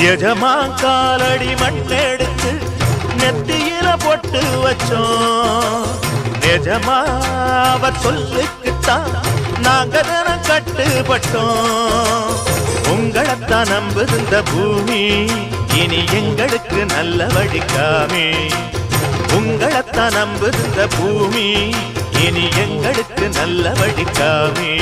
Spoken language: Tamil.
எஜமா காலடி மண்ணெடுத்து நெத்தியில பொட்டு வச்சோம். நிஜமா அவர் சொல்லுக்குத்தான் நாங்க தினம் கட்டுப்பட்டோம். உங்களைத்தான் நம்புகின்ற பூமி இனி எங்களுக்கு நல்ல வழிக்காமே. உங்களைத்தான் நம்புகின்ற பூமி இனி எங்களுக்கு நல்ல வழிக்காமே.